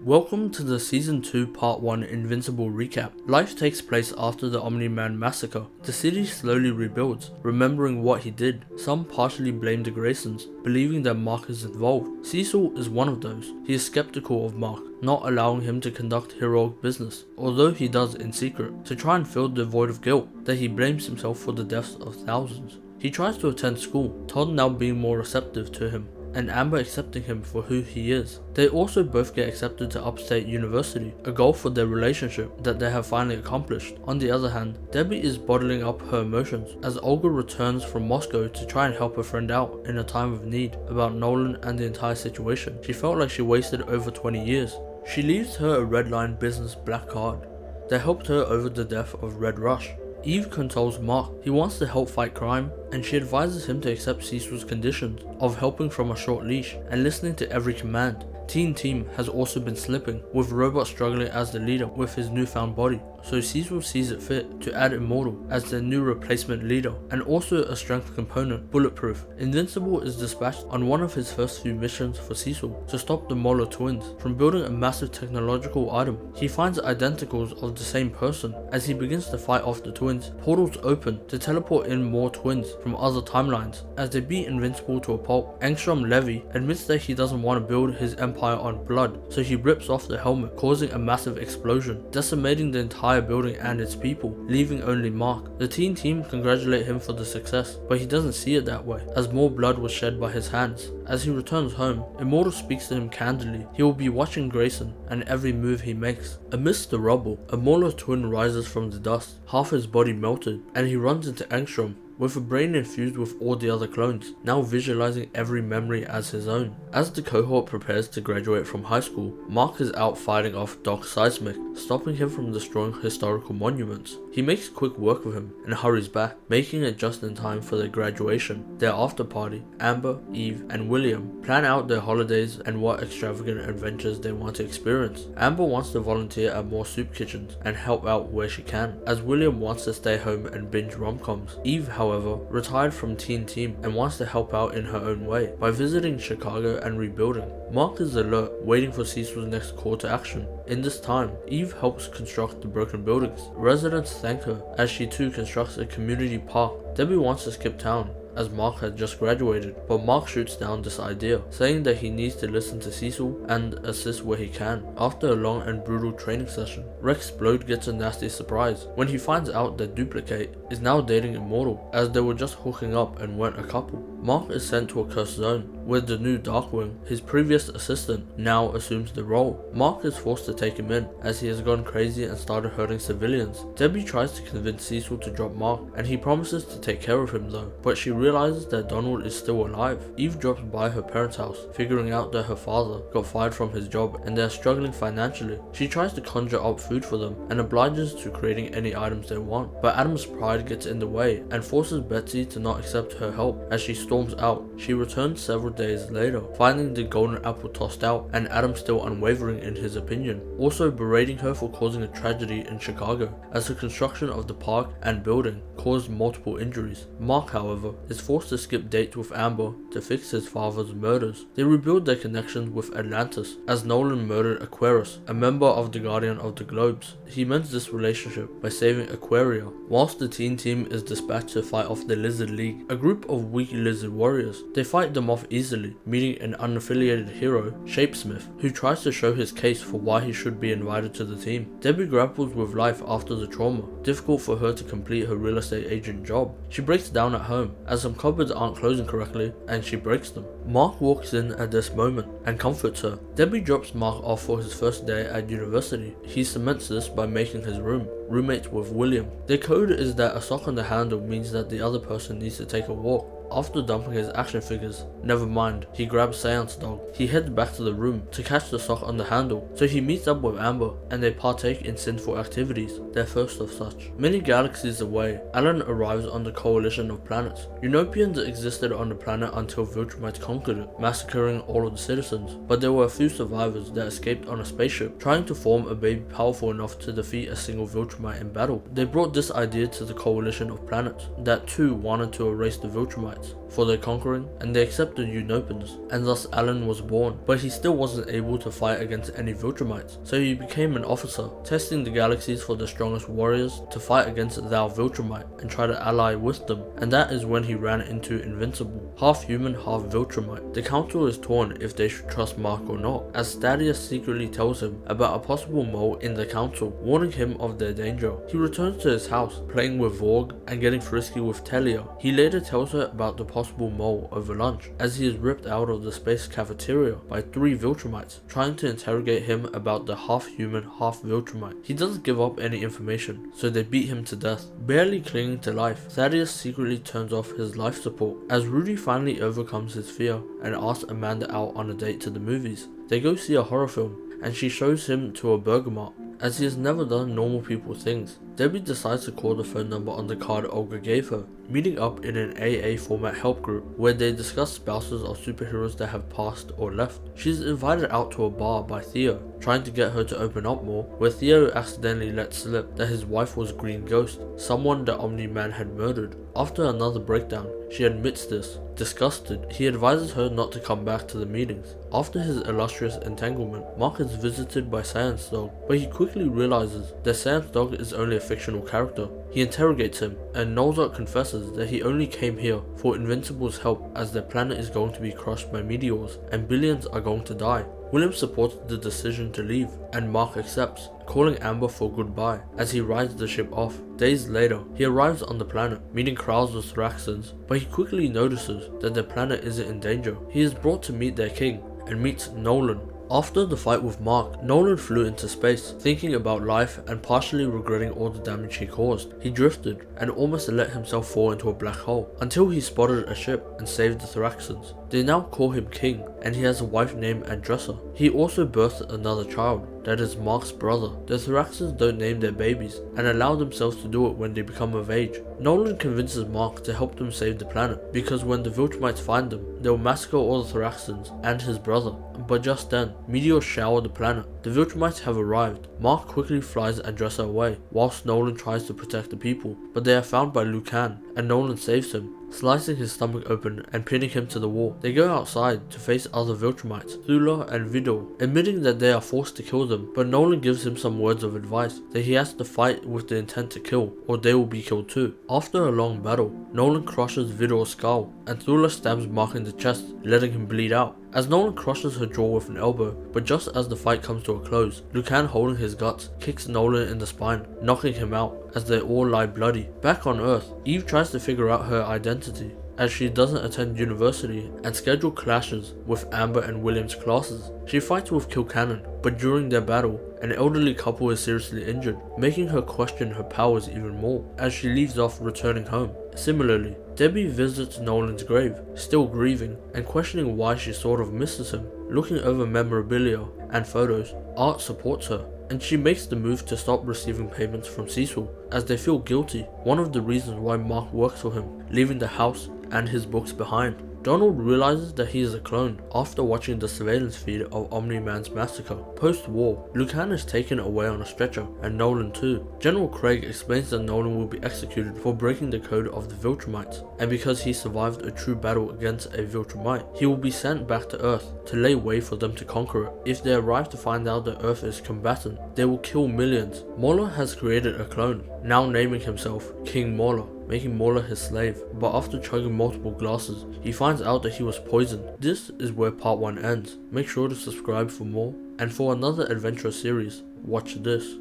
Welcome to the Season 2 Part 1 Invincible recap. Life takes place after the Omni-Man massacre. The city slowly rebuilds, remembering what he did. Some partially blame the Graysons, believing that Mark is involved. Cecil is one of those. He is skeptical of Mark, not allowing him to conduct heroic business, although he does in secret, to try and fill the void of guilt that he blames himself for the deaths of thousands. He tries to attend school, Todd now being more receptive to him, and Amber accepting him for who he is. They also both get accepted to Upstate University, a goal for their relationship that they have finally accomplished. On the other hand, Debbie is bottling up her emotions as Olga returns from Moscow to try and help a friend out in a time of need about Nolan and the entire situation. She felt like she wasted over 20 years. She leaves her a Red Line business black card that helped her over the death of Red Rush. Eve consoles Mark. He wants to help fight crime, and she advises him to accept Cecil's conditions of helping from a short leash and listening to every command. Teen Team has also been slipping, with Robot struggling as the leader with his newfound body, so Cecil sees it fit to add Immortal as their new replacement leader, and also a strength component, Bulletproof. Invincible is dispatched on one of his first few missions for Cecil to stop the Moller twins from building a massive technological item. He finds identicals of the same person. As he begins to fight off the twins, portals open to teleport in more twins from other timelines. As they beat Invincible to a pulp, Angstrom Levy admits that he doesn't want to build his empire on blood, so he rips off the helmet, causing a massive explosion, decimating the entire building and its people, leaving only Mark. The Teen Team congratulate him for the success, but he doesn't see it that way, as more blood was shed by his hands. As he returns home, Immortal speaks to him candidly. He will be watching Grayson and every move he makes. Amidst the rubble, a Mauler twin rises from the dust, half his body melted, and he runs into Angstrom, with a brain infused with all the other clones, now visualizing every memory as his own. As the cohort prepares to graduate from high school, Mark is out fighting off Doc Seismic, stopping him from destroying historical monuments. He makes quick work of him and hurries back, making it just in time for their graduation. Their after party, Amber, Eve, and William plan out their holidays and what extravagant adventures they want to experience. Amber wants to volunteer at more soup kitchens and help out where she can, as William wants to stay home and binge rom-coms. Eve, however, retired from Teen Team and wants to help out in her own way by visiting Chicago and rebuilding. Mark is alert, waiting for Cecil's next call to action. In this time, Eve helps construct the broken buildings. Residents thank her as she too constructs a community park. Debbie wants to skip town, as Mark had just graduated, but Mark shoots down this idea, saying that he needs to listen to Cecil and assist where he can. After a long and brutal training session, Rex Blode gets a nasty surprise when he finds out that Duplicate is now dating Immortal, as they were just hooking up and weren't a couple. Mark is sent to a cursed zone, where the new Darkwing, his previous assistant, now assumes the role. Mark is forced to take him in, as he has gone crazy and started hurting civilians. Debbie tries to convince Cecil to drop Mark, and he promises to take care of him though, but she realizes that Donald is still alive. Eve drops by her parents' house, figuring out that her father got fired from his job and they are struggling financially. She tries to conjure up food for them and obliges to creating any items they want, but Adam's pride gets in the way and forces Betsy to not accept her help. As she storms out, she returns several days later, finding the golden apple tossed out and Adam still unwavering in his opinion, also berating her for causing a tragedy in Chicago, as the construction of the park and building caused multiple injuries. Mark, however, is forced to skip dates with Amber to fix his father's murders. They rebuild their connections with Atlantis, as Nolan murdered Aquarius, a member of the Guardian of the Globes. He mends this relationship by saving Aquaria, whilst the Teen Team is dispatched to fight off the Lizard League, a group of weak lizard warriors. They fight them off easily, meeting an unaffiliated hero, Shapesmith, who tries to show his case for why he should be invited to the team. Debbie grapples with life after the trauma, difficult for her to complete her real estate agent job. She breaks down at home, as some cupboards aren't closing correctly and she breaks them. Mark walks in at this moment and comforts her. Debbie drops Mark off for his first day at university. He cements this by making his roommates with William. Their code is that a sock on the handle means that the other person needs to take a walk. After dumping his action figures, never mind, he grabs Seance Dog. He heads back to the room to catch the sock on the handle, so he meets up with Amber and they partake in sinful activities, their first of such. Many galaxies away, Alan arrives on the coalition of planets. Utopians existed on the planet until Viltrumites conquered it, massacring all of the citizens, but there were a few survivors that escaped on a spaceship, trying to form a baby powerful enough to defeat a single Viltrumite in battle. They brought this idea to the coalition of planets, that too wanted to erase the Viltrumites. for their conquering, and they accepted Unopans, and thus Alan was born, but he still wasn't able to fight against any Viltrumites, so he became an officer, testing the galaxies for the strongest warriors to fight against thou Viltrumite and try to ally with them, and that is when he ran into Invincible, half human, half Viltrumite. The council is torn if they should trust Mark or not, as Thaddeus secretly tells him about a possible mole in the council, warning him of their danger. He returns to his house, playing with Vorg and getting frisky with Telia. He later tells her about the possible mole over lunch, as he is ripped out of the space cafeteria by 3 Viltrumites, trying to interrogate him about the half-human, half-Viltrumite. He doesn't give up any information, so they beat him to death. Barely clinging to life, Thaddeus secretly turns off his life support, as Rudy finally overcomes his fear and asks Amanda out on a date to the movies. They go see a horror film, and she shows him to a burger mart, as he has never done normal people things. Debbie decides to call the phone number on the card Olga gave her, meeting up in an AA format help group where they discuss spouses of superheroes that have passed or left. She's invited out to a bar by Theo, trying to get her to open up more, where Theo accidentally lets slip that his wife was Green Ghost, someone that Omni-Man had murdered. After another breakdown, she admits this. Disgusted, he advises her not to come back to the meetings. After his illustrious entanglement, Mark is visited by Science Dog, but he quickly realizes that Science Dog is only a fictional character. He interrogates him, and Nolzark confesses that he only came here for Invincible's help, as their planet is going to be crushed by meteors, and billions are going to die. William supports the decision to leave, and Mark accepts, calling Amber for goodbye as he rides the ship off. Days later, he arrives on the planet, meeting crowds of Thraxons, but he quickly notices that their planet isn't in danger. He is brought to meet their king, and meets Nolan. After the fight with Mark, Nolan flew into space, thinking about life and partially regretting all the damage he caused. He drifted, and almost let himself fall into a black hole, until he spotted a ship and saved the Thraxons. They now call him king, and he has a wife named Andressa. He also birthed another child, that is Mark's brother. The Thraxons don't name their babies, and allow themselves to do it when they become of age. Nolan convinces Mark to help them save the planet, because when the Viltrumites find them, they'll massacre all the Thraxons and his brother. But just then, meteors shower the planet. The Viltrumites have arrived. Mark quickly flies Andressa away, whilst Nolan tries to protect the people, but they are found by Lucan, and Nolan saves him, slicing his stomach open and pinning him to the wall. They go outside to face other Viltrumites, Thula and Vidor, admitting that they are forced to kill them, but Nolan gives him some words of advice, that he has to fight with the intent to kill, or they will be killed too. After a long battle, Nolan crushes Vidor's skull, and Thula stabs Mark in the chest, letting him bleed out. As Nolan crushes her jaw with an elbow, but just as the fight comes to a close, Lucan, holding his guts, kicks Nolan in the spine, knocking him out, as they all lie bloody. Back on Earth, Eve tries to figure out her identity, as she doesn't attend university, and schedule clashes with Amber and William's classes. She fights with Kilcannon, but during their battle, an elderly couple is seriously injured, making her question her powers even more, as she leaves off returning home. Similarly, Debbie visits Nolan's grave, still grieving, and questioning why she sort of misses him. Looking over memorabilia and photos, Art supports her, and she makes the move to stop receiving payments from Cecil, as they feel guilty, one of the reasons why Mark works for him, leaving the house and his books behind. Donald realizes that he is a clone after watching the surveillance feed of Omni-Man's massacre. Post-war, Lucan is taken away on a stretcher, and Nolan too. General Craig explains that Nolan will be executed for breaking the code of the Viltrumites, and because he survived a true battle against a Viltrumite, he will be sent back to Earth to lay way for them to conquer it. If they arrive to find out that Earth is combatant, they will kill millions. Mauler has created a clone, now naming himself King Mauler, making Mauler his slave, but after chugging multiple glasses, he finds out that he was poisoned. This is where part 1 ends. Make sure to subscribe for more, and for another adventure series, watch this.